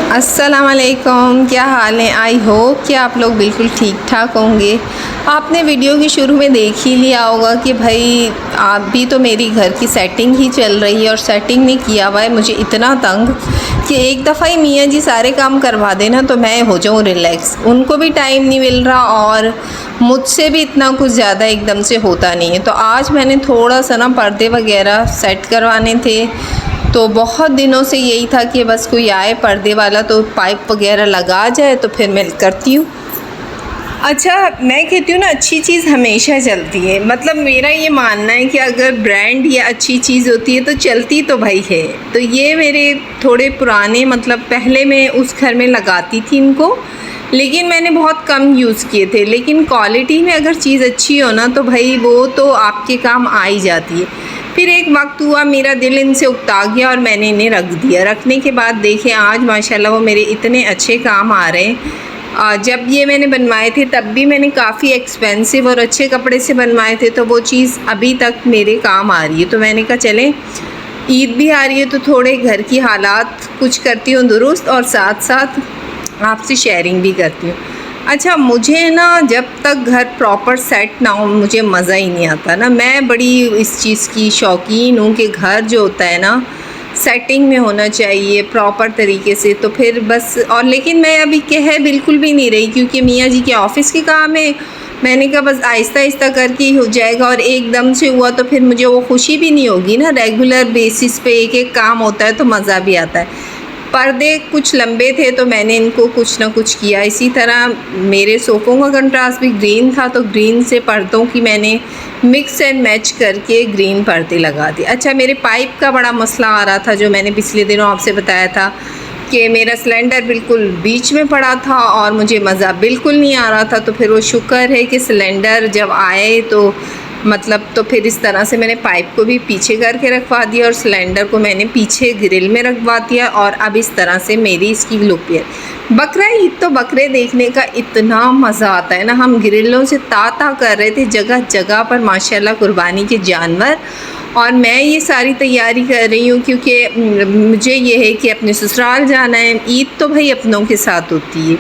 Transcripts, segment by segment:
अस्सलामुअलैकुम, क्या हाल है। आई होप कि आप लोग बिल्कुल ठीक ठाक होंगे। आपने वीडियो के शुरू में देख ही लिया होगा कि भाई आप भी तो मेरी घर की सेटिंग ही चल रही है और सेटिंग नहीं किया हुआ है मुझे इतना तंग कि एक दफ़ा ही मियाँ जी सारे काम करवा देना तो मैं हो जाऊँ रिलैक्स। उनको भी टाइम नहीं मिल रहा और मुझसे भी इतना कुछ ज़्यादा एकदम से होता नहीं है। तो आज मैंने थोड़ा सा ना पर्दे वगैरह सेट करवाने थे, तो बहुत दिनों से यही था कि बस कोई आए पर्दे वाला तो पाइप वगैरह लगा जाए तो फिर मैं करती हूँ। अच्छा, मैं कहती हूँ ना अच्छी चीज़ हमेशा चलती है। मतलब मेरा ये मानना है कि अगर ब्रांड या अच्छी चीज़ होती है तो चलती तो भाई है। तो ये मेरे थोड़े पुराने, मतलब पहले मैं उस घर में लगाती थी इनको, लेकिन मैंने बहुत कम यूज़ किए थे। लेकिन क्वालिटी में अगर चीज़ अच्छी हो ना तो भाई वो तो आपके काम आ ही जाती है। फिर एक वक्त हुआ मेरा दिल इनसे उकता गया और मैंने इन्हें रख दिया। रखने के बाद देखें आज माशाल्लाह वो मेरे इतने अच्छे काम आ रहे हैं। जब ये मैंने बनवाए थे तब भी मैंने काफ़ी एक्सपेंसिव और अच्छे कपड़े से बनवाए थे, तो वो चीज़ अभी तक मेरे काम आ रही है। तो मैंने कहा चलें ईद भी आ रही है तो थोड़े घर की हालात कुछ करती हूँ दुरुस्त और साथ साथ आपसे शेयरिंग भी करती हूँ। अच्छा, मुझे ना जब तक घर प्रॉपर सेट ना हो मुझे मज़ा ही नहीं आता ना। मैं बड़ी इस चीज़ की शौकीन हूँ कि घर जो होता है ना सेटिंग में होना चाहिए प्रॉपर तरीके से। तो फिर बस, और लेकिन मैं अभी कह बिल्कुल भी नहीं रही क्योंकि मियाँ जी के ऑफ़िस के काम है। मैंने कहा बस आहिस्ता आहिस्ता करके ही हो जाएगा, और एकदम से हुआ तो फिर मुझे वो खुशी भी नहीं होगी ना। रेगुलर बेसिस पे एक एक काम होता है तो मज़ा भी आता है। पर्दे कुछ लंबे थे तो मैंने इनको कुछ ना कुछ किया। इसी तरह मेरे सोफ़ों का कंट्रास्ट भी ग्रीन था तो ग्रीन से पर्दों की मैंने मिक्स एंड मैच करके ग्रीन पर्दे लगा दिए। अच्छा, मेरे पाइप का बड़ा मसला आ रहा था जो मैंने पिछले दिनों आपसे बताया था कि मेरा सिलेंडर बिल्कुल बीच में पड़ा था और मुझे मज़ा बिल्कुल नहीं आ रहा था। तो फिर वो शुक्र है कि सिलेंडर जब आए तो मतलब तो फिर इस तरह से मैंने पाइप को भी पीछे करके रखवा दिया और सिलेंडर को मैंने पीछे ग्रिल में रखवा दिया, और अब इस तरह से मेरी इसकी लुक है। बकरा ईद तो बकरे देखने का इतना मज़ा आता है ना। हम ग्रिलों से ता कर रहे थे जगह जगह पर माशाल्लाह कुर्बानी के जानवर, और मैं ये सारी तैयारी कर रही हूँ क्योंकि मुझे ये है कि अपने ससुराल जाना है। ईद तो भाई अपनों के साथ होती है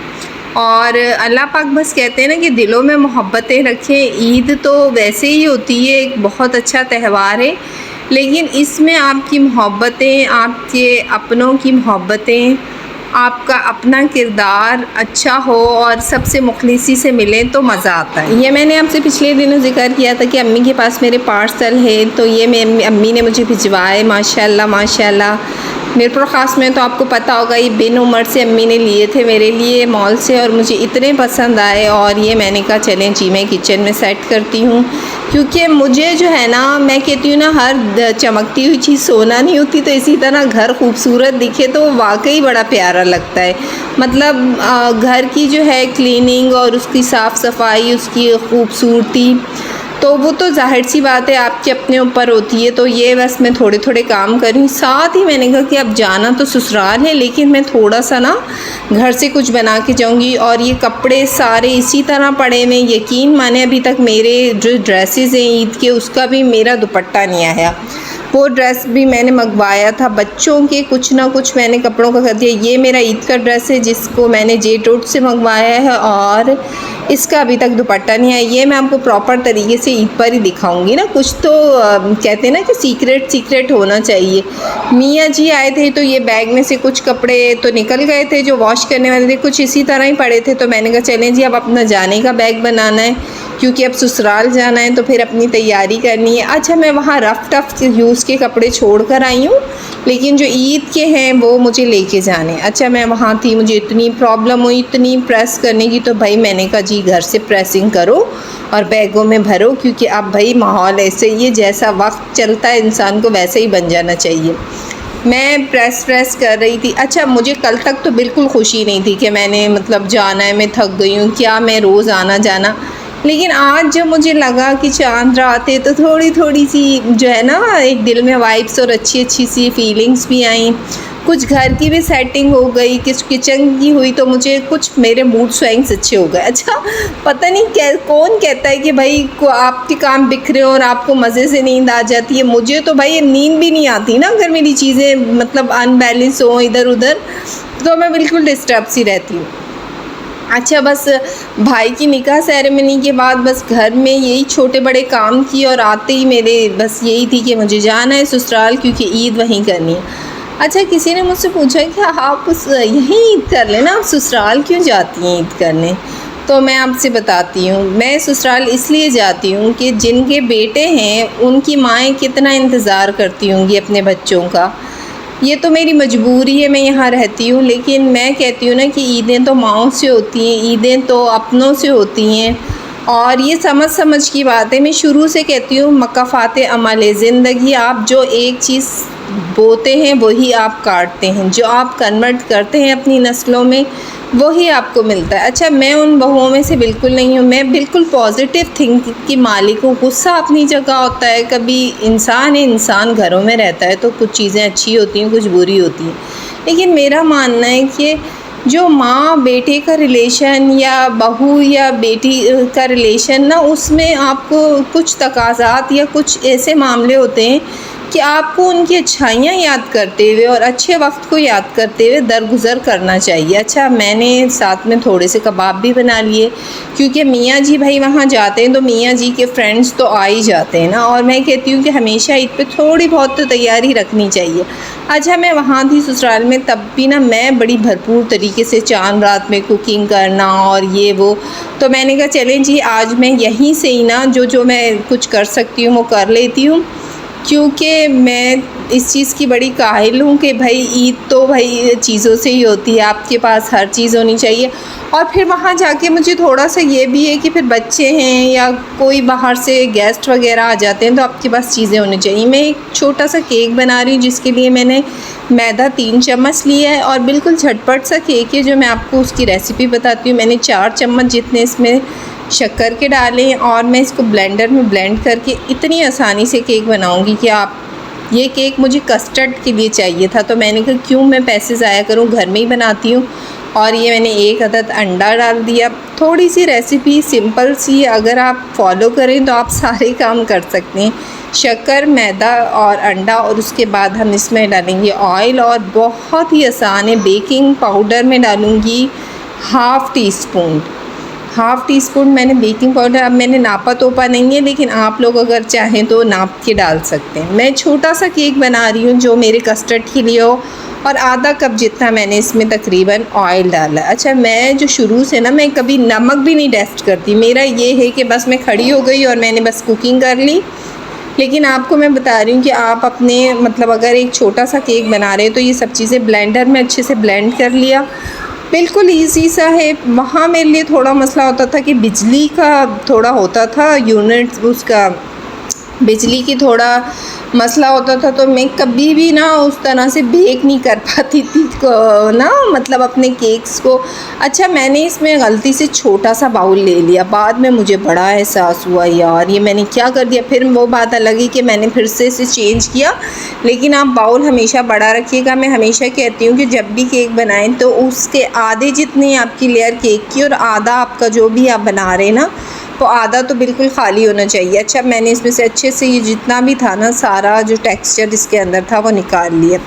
और अल्लाह पाक बस कहते हैं ना कि दिलों में मोहब्बतें रखें। ईद तो वैसे ही होती है, एक बहुत अच्छा त्यौहार है, लेकिन इसमें आपकी मोहब्बतें, आपके अपनों की मोहब्बतें, आपका अपना किरदार अच्छा हो और सबसे मुखलिसी से मिले तो मज़ा आता है। ये मैंने आपसे पिछले दिनों ज़िक्र किया था कि अम्मी के पास मेरे पार्सल है, तो ये मेरी अम्मी ने मुझे भिजवाए माशाल्लाह माशाल्लाह। मीरपुर ख़ास में तो आपको पता होगा ये बिन उमर से अम्मी ने लिए थे मेरे लिए मॉल से, और मुझे इतने पसंद आए। और ये मैंने कहा चलें जी मैं किचन में सेट करती हूँ, क्योंकि मुझे जो है ना, मैं कहती हूँ ना हर चमकती हुई चीज़ सोना नहीं होती, तो इसी तरह घर खूबसूरत दिखे तो वाकई बड़ा प्यारा लगता है। मतलब घर की जो है क्लीनिंग और उसकी साफ़ सफाई, उसकी खूबसूरती, तो वो तो जाहिर सी बात है आपके अपने ऊपर होती है। तो ये बस मैं थोड़े थोड़े काम कर रही हूँ। साथ ही मैंने कहा कि अब जाना तो ससुराल है, लेकिन मैं थोड़ा सा ना घर से कुछ बना के जाऊँगी। और ये कपड़े सारे इसी तरह पड़े हुए, यकीन माने अभी तक मेरे जो ड्रेसेस हैं ईद के उसका भी मेरा दुपट्टा नहीं आया। वो ड्रेस भी मैंने मंगवाया था बच्चों के, कुछ ना कुछ मैंने कपड़ों का कर दिया। ये मेरा ईद का ड्रेस है जिसको मैंने जेटोट से मंगवाया है और इसका अभी तक दुपट्टा नहीं आया। ये मैं आपको प्रॉपर तरीके से ईद पर ही दिखाऊंगी ना। कुछ तो कहते हैं ना कि सीक्रेट होना चाहिए। मियाँ जी आए थे तो ये बैग में से कुछ कपड़े तो निकल गए थे जो वॉश करने वाले थे, कुछ इसी तरह ही पड़े थे। तो मैंने कहा चलें जी अब अपना जाने का बैग बनाना है, क्योंकि अब ससुराल जाना है तो फिर अपनी तैयारी करनी है। अच्छा, मैं वहाँ रफ टफ यूज़ के कपड़े छोड़ कर आई हूँ, लेकिन जो ईद के हैं वो मुझे लेके जाने। अच्छा, मैं वहाँ थी, मुझे इतनी प्रॉब्लम हुई इतनी प्रेस करने की, तो भाई मैंने कहा जी घर से प्रेसिंग करो और बैगों में भरो, क्योंकि अब भाई माहौल ऐसे ही है, जैसा वक्त चलता है इंसान को वैसे ही बन जाना चाहिए। मैं प्रेस कर रही थी। अच्छा, मुझे कल तक तो बिल्कुल खुशी नहीं थी कि मैंने मतलब जाना है, मैं थक गई हूँ, क्या मैं रोज़ आना जाना। लेकिन आज जब मुझे लगा कि चांद रात है तो थोड़ी थोड़ी सी जो है ना एक दिल में वाइब्स और अच्छी अच्छी सी फीलिंग्स भी आई। कुछ घर की भी सेटिंग हो गई, किस किचन की हुई, तो मुझे कुछ मेरे मूड स्विंग्स अच्छे हो गए। अच्छा पता नहीं कौन कहता है कि भाई को आपके काम बिखरे और आपको मज़े से नींद आ जाती है। मुझे तो भाई नींद भी नहीं आती ना अगर मेरी चीज़ें मतलब अनबैलेंस हो इधर उधर, तो मैं बिल्कुल डिस्टर्ब सी रहती हूँ। अच्छा बस भाई की निकाह सेरेमनी के बाद बस घर में यही छोटे बड़े काम किए और आते ही मेरे बस यही थी कि मुझे जाना है ससुराल क्योंकि ईद वहीं करनी है। अच्छा किसी ने मुझसे पूछा कि आप यहीं ईद कर लेना, आप ससुराल क्यों जाती हैं ईद करने? तो मैं आपसे बताती हूँ, मैं ससुराल इसलिए जाती हूँ कि जिनके बेटे हैं उनकी माएँ कितना इंतज़ार करती होंगी अपने बच्चों का। ये तो मेरी मजबूरी है, मैं यहाँ रहती हूँ, लेकिन मैं कहती हूँ ना कि ईदें तो माँओं से होती हैं, ईदें तो अपनों से होती हैं और ये समझ की बात है। मैं शुरू से कहती हूँ मकाफ़ात अमल ज़िंदगी, आप जो एक चीज़ बोते हैं वही आप काटते हैं, जो आप कन्वर्ट करते हैं अपनी नस्लों में वही आपको मिलता है। अच्छा मैं उन बहुओं में से बिल्कुल नहीं हूँ, मैं बिल्कुल पॉजिटिव थिंक की मालिक हूँ। गुस्सा अपनी जगह होता है, कभी इंसान है, इंसान घरों में रहता है तो कुछ चीज़ें अच्छी होती हैं कुछ बुरी होती हैं, लेकिन मेरा मानना है कि जो माँ बेटे का रिलेशन या बहू या बेटी का रिलेशन ना, उसमें आपको कुछ तकाज़ात या कुछ ऐसे मामले होते हैं कि आपको उनकी अच्छाइयाँ याद करते हुए और अच्छे वक्त को याद करते हुए दरगुज़र करना चाहिए। अच्छा मैंने साथ में थोड़े से कबाब भी बना लिए क्योंकि मियाँ जी भाई वहाँ जाते हैं तो मियाँ जी के फ्रेंड्स तो आ ही जाते हैं ना, और मैं कहती हूँ कि हमेशा ईद पे थोड़ी बहुत तो तैयारी रखनी चाहिए। अच्छा मैं वहाँ थी ससुराल में, तब भी ना मैं बड़ी भरपूर तरीके से चाँद रात में कुकिंग करना और ये वो, तो मैंने कहा चलें जी आज मैं यहीं से ही ना जो मैं कुछ कर सकती हूँ वो कर लेती हूँ, क्योंकि मैं इस चीज़ की बड़ी काहिल हूँ कि भाई ईद तो भाई चीज़ों से ही होती है, आपके पास हर चीज़ होनी चाहिए। और फिर वहाँ जाके मुझे थोड़ा सा ये भी है कि फिर बच्चे हैं या कोई बाहर से गेस्ट वगैरह आ जाते हैं तो आपके पास चीज़ें होनी चाहिए। मैं एक छोटा सा केक बना रही हूँ जिसके लिए मैंने मैदा 3 चम्मच लिया है और बिल्कुल झटपट सा केक है जो मैं आपको उसकी रेसिपी बताती हूँ। मैंने 4 चम्मच जितने इसमें शक्कर के डालें और मैं इसको ब्लेंडर में ब्लेंड करके इतनी आसानी से केक बनाऊंगी कि आप, ये केक मुझे कस्टर्ड के लिए चाहिए था तो मैंने कहा क्यों मैं पैसे ज़ाया करूं, घर में ही बनाती हूँ। और ये मैंने 1 अदद अंडा डाल दिया। थोड़ी सी रेसिपी सिंपल सी, अगर आप फॉलो करें तो आप सारे काम कर सकते हैं। शक्कर, मैदा और अंडा, और उसके बाद हम इसमें डालेंगे ऑयल और बहुत ही आसान है, बेकिंग पाउडर में डालूँगी हाफ़ टी स्पून मैंने बेकिंग पाउडर, अब मैंने नापा तोपा नहीं है लेकिन आप लोग अगर चाहें तो नाप के डाल सकते हैं। मैं छोटा सा केक बना रही हूँ जो मेरे कस्टर्ड के लिए हो, और आधा कप जितना मैंने इसमें तकरीबन ऑयल डाला। अच्छा मैं जो शुरू से ना मैं कभी नमक भी नहीं टेस्ट करती, मेरा ये है कि बस मैं खड़ी हो गई और मैंने बस कुकिंग कर ली। लेकिन आपको मैं बता रही हूँ कि आप अपने मतलब अगर एक छोटा सा केक बना रहे हैं तो ये सब चीज़ें ब्लेंडर में अच्छे से ब्लेंड कर लिया, बिल्कुल इजी सा है। वहाँ मेरे लिए थोड़ा मसला होता था कि बिजली का थोड़ा होता था, यूनिट उसका बिजली की थोड़ा मसला होता था, तो मैं कभी भी ना उस तरह से बेक नहीं कर पाती थी ना, मतलब अपने केक्स को। अच्छा मैंने इसमें गलती से छोटा सा बाउल ले लिया, बाद में मुझे बड़ा एहसास हुआ यार ये मैंने क्या कर दिया। फिर वो बात अलग है कि मैंने फिर से इसे चेंज किया, लेकिन आप बाउल हमेशा बड़ा रखिएगा। मैं हमेशा कहती हूँ कि जब भी केक बनाएं तो उसके आधे जितनी आपकी लेयर केक की और आधा आपका जो भी आप बना रहे हैं ना, तो आधा तो बिल्कुल खाली होना चाहिए। अच्छा मैंने इसमें से अच्छे से ये जितना भी था ना, सारा जो टेक्सचर इसके अंदर था वो निकाल लिया।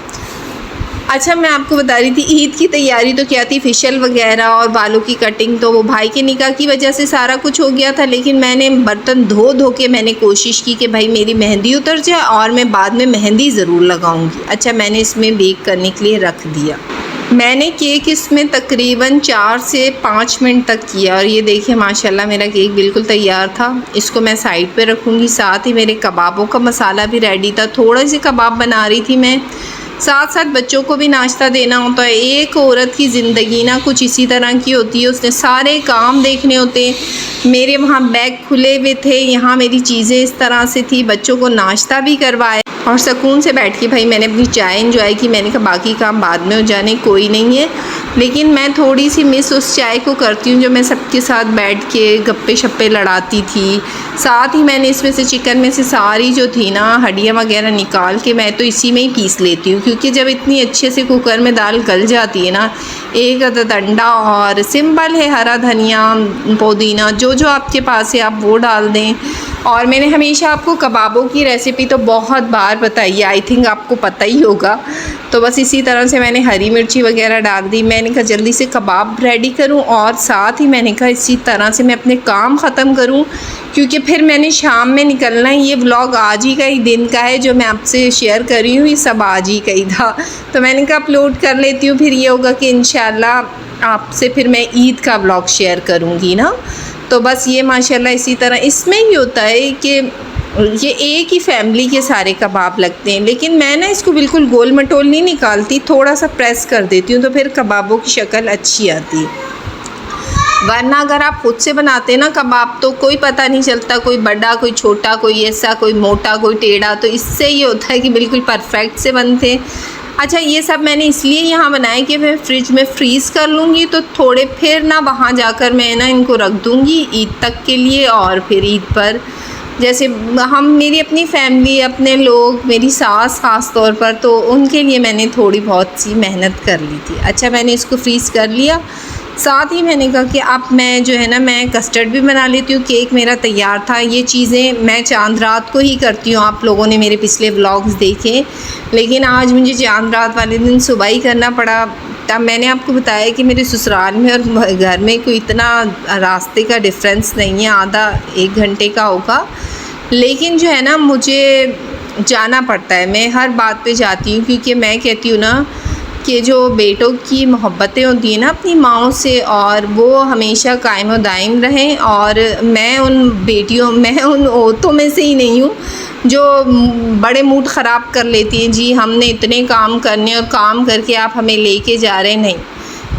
अच्छा मैं आपको बता रही थी ईद की तैयारी तो क्या थी, फेशियल वगैरह और बालों की कटिंग तो वो भाई के निकाह की वजह से सारा कुछ हो गया था, लेकिन मैंने बर्तन धो के मैंने कोशिश की कि भाई मेरी मेहंदी उतर जाए और मैं बाद में मेहंदी ज़रूर लगाऊंगी। अच्छा मैंने इसमें बेक करने के लिए रख दिया। मैंने केक इसमें तकरीबन 4 से 5 मिनट तक किया और ये देखिए माशाल्लाह मेरा केक बिल्कुल तैयार था। इसको मैं साइड पे रखूँगी। साथ ही मेरे कबाबों का मसाला भी रेडी था, थोड़े से कबाब बना रही थी मैं, साथ साथ बच्चों को भी नाश्ता देना होता है। एक औरत की ज़िंदगी ना कुछ इसी तरह की होती है, उसने सारे काम देखने होते हैं। मेरे वहाँ बैग खुले हुए थे, यहाँ मेरी चीज़ें इस तरह से थी, बच्चों को नाश्ता भी करवाया। और सुकून से बैठ के भाई मैंने अपनी चाय एंजॉय की। मैंने कहा बाकी काम बाद में हो जाने, कोई नहीं है, लेकिन मैं थोड़ी सी मिस उस चाय को करती हूँ जो मैं सबके साथ बैठ के गप्पे शप्पे लड़ाती थी। साथ ही मैंने इसमें से चिकन में से सारी जो थी ना हड्डियाँ वगैरह निकाल के मैं तो इसी में ही पीस लेती हूँ, क्योंकि जब इतनी अच्छे से कुकर में दाल गल जाती है ना, एक अदद अंडा और सिंपल है हरा धनिया पुदीना जो जो आपके पास है आप वो डाल दें। और मैंने हमेशा आपको कबाबों की रेसिपी तो बहुत बार बताई है, आई थिंक आपको पता ही होगा। तो बस इसी तरह से मैंने हरी मिर्ची वगैरह डाल दी। मैंने कहा जल्दी से कबाब रेडी करूं और साथ ही मैंने कहा इसी तरह से मैं अपने काम ख़त्म करूं, क्योंकि फिर मैंने शाम में निकलना है। ये व्लॉग आज ही का ही दिन का है जो मैं आपसे शेयर कर रही हूँ, ये सब आज ही का ही था। तो मैंने कहा अपलोड कर लेती हूँ, फिर ये होगा कि इंशाल्लाह आपसे फिर मैं ईद का व्लॉग शेयर करूँगी ना। तो बस ये माशाल्लाह इसी तरह इसमें ही होता है कि ये एक ही फैमिली के सारे कबाब लगते हैं, लेकिन मैं ना इसको बिल्कुल गोल मटोल नहीं निकालती, थोड़ा सा प्रेस कर देती हूँ तो फिर कबाबों की शक्ल अच्छी आती है। वरना अगर आप खुद से बनाते ना कबाब तो कोई पता नहीं चलता, कोई बड़ा कोई छोटा, कोई ऐसा कोई मोटा कोई टेढ़ा। तो इससे ये होता है कि बिल्कुल परफेक्ट से बनते हैं। अच्छा, ये सब मैंने इसलिए यहाँ बनाया कि मैं फ्रिज में फ्रीज़ कर लूँगी तो थोड़े फिर ना वहाँ जाकर मैं ना इनको रख दूँगी ईद तक के लिए। और फिर ईद पर जैसे हम मेरी अपनी फैमिली अपने लोग मेरी सास ख़ास तौर पर, तो उनके लिए मैंने थोड़ी बहुत सी मेहनत कर ली थी। अच्छा, मैंने इसको फ्रीज़ कर लिया। साथ ही मैंने कहा कि अब मैं जो है ना मैं कस्टर्ड भी बना लेती हूँ। केक मेरा तैयार था। ये चीज़ें मैं चांद रात को ही करती हूँ, आप लोगों ने मेरे पिछले व्लॉग्स देखे, लेकिन आज मुझे चांद रात वाले दिन सुबह ही करना पड़ा। तब मैंने आपको बताया कि मेरे ससुराल में और घर में कोई इतना रास्ते का डिफरेंस नहीं है, आधा एक घंटे का होगा, लेकिन जो है ना मुझे जाना पड़ता है। मैं हर बात पे जाती हूँ, क्योंकि मैं कहती हूँ ना कि जो बेटों की मोहब्बतें होती हैं ना अपनी माओं से, और वो हमेशा कायम व दायम रहें। और मैं उन औरतों में से ही नहीं हूँ जो बड़े मूड ख़राब कर लेती हैं, जी हमने इतने काम करने और काम करके आप हमें लेके जा रहे हैं। नहीं,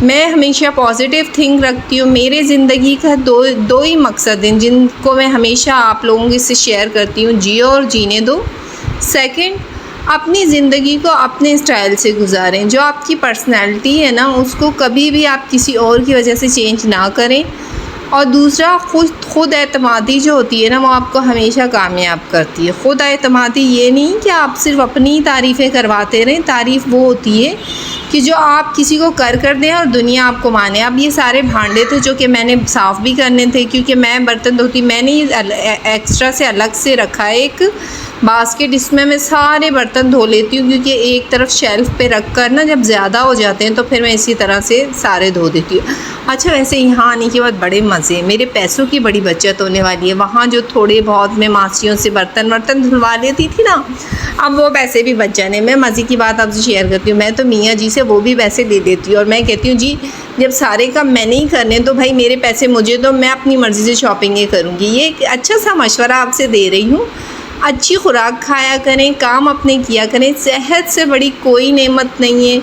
मैं हमेशा पॉजिटिव थिंक रखती हूँ। मेरे ज़िंदगी का दो ही मकसद हैं जिनको मैं हमेशा आप लोगों से शेयर करती हूँ, जियो और जीने दो। सेकंड, अपनी ज़िंदगी को अपने स्टाइल से गुजारें। जो आपकी पर्सनैलिटी है ना उसको कभी भी आप किसी और की वजह से चेंज ना करें। और दूसरा, खुद एतमादी जो होती है ना वो आपको हमेशा कामयाब करती है। खुद एतमादी ये नहीं कि आप सिर्फ अपनी तारीफ़ें करवाते रहें, तारीफ़ वो होती है कि जो आप किसी को कर दें और दुनिया आपको माने। अब ये सारे भांडे थे जो कि मैंने साफ़ भी करने थे, क्योंकि मैं बर्तन धोती, मैंने एक्स्ट्रा से अलग से रखा है एक बास्केट, इसमें मैं सारे बर्तन धो लेती हूँ, क्योंकि एक तरफ शेल्फ़ पे रख कर ना जब ज़्यादा हो जाते हैं तो फिर मैं इसी तरह से सारे धो देती हूँ। अच्छा, वैसे यहाँ आने के बाद बड़े मज़े, मेरे पैसों की बड़ी बचत होने वाली है। वहाँ जो थोड़े बहुत मैं मासियों से बर्तन धुलवा लेती थी ना, अब वो पैसे भी बच जाने। मैं मज़े की बात आपसे शेयर करती हूँ, मैं तो मियाँ जी से वो भी पैसे दे देती हूँ और मैं कहती हूँ जी जब सारे काम मैंने ही करने तो भाई मेरे पैसे मुझे दो, मैं अपनी मर्ज़ी से शॉपिंग करूँगी। ये एक अच्छा सा मशवरा आपसे दे रही हूँ। अच्छी खुराक खाया करें, काम अपने किया करें, सेहत से बड़ी कोई नेमत नहीं है।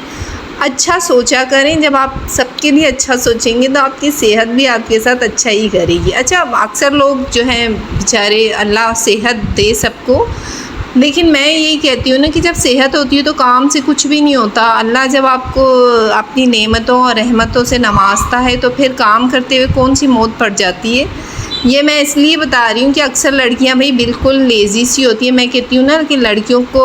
अच्छा सोचा करें, जब आप सबके लिए अच्छा सोचेंगे तो आपकी सेहत भी आपके साथ अच्छा ही करेगी। अच्छा, अक्सर लोग जो हैं बेचारे, अल्लाह सेहत दे सबको, लेकिन मैं यही कहती हूँ ना कि जब सेहत होती है तो काम से कुछ भी नहीं होता। अल्लाह जब आपको अपनी नेमतों और रहमतों से नवाजता है तो फिर काम करते हुए कौन सी मौत पड़ जाती है। ये मैं इसलिए बता रही हूँ कि अक्सर लड़कियाँ भाई बिल्कुल लेज़ी सी होती हैं। मैं कहती हूँ ना कि लड़कियों को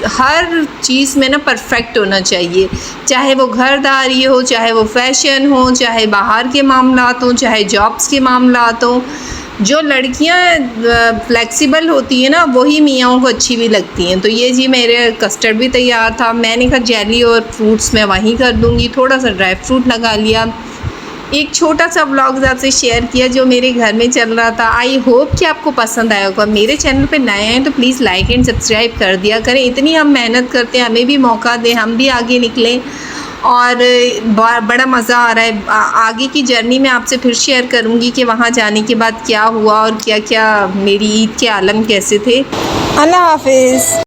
हर चीज़ में ना परफेक्ट होना चाहिए, चाहे वो घरदारी हो, चाहे वो फैशन हो, चाहे बाहर के मामलात हों, चाहे जॉब्स के मामलात हों। जो लड़कियाँ फ्लेक्सिबल होती हैं ना वही मियाँओं को अच्छी भी लगती हैं। तो ये जी मेरे कस्टर्ड भी तैयार था। मैंने कहा जेली और फ्रूट्स मैं वहीं कर दूँगी, थोड़ा सा ड्राई फ्रूट लगा लिया। एक छोटा सा व्लॉग आपसे शेयर किया जो मेरे घर में चल रहा था। आई होप कि आपको पसंद आया होगा। मेरे चैनल पे नए हैं तो प्लीज़ लाइक एंड सब्सक्राइब कर दिया करें। इतनी हम मेहनत करते हैं, हमें भी मौका दें, हम भी आगे निकलें। और बड़ा मज़ा आ रहा है। आगे की जर्नी में आपसे फिर शेयर करूँगी कि वहाँ जाने के बाद क्या हुआ और क्या क्या मेरी ईद के आलम कैसे थे। अल्लाह हाफिज़।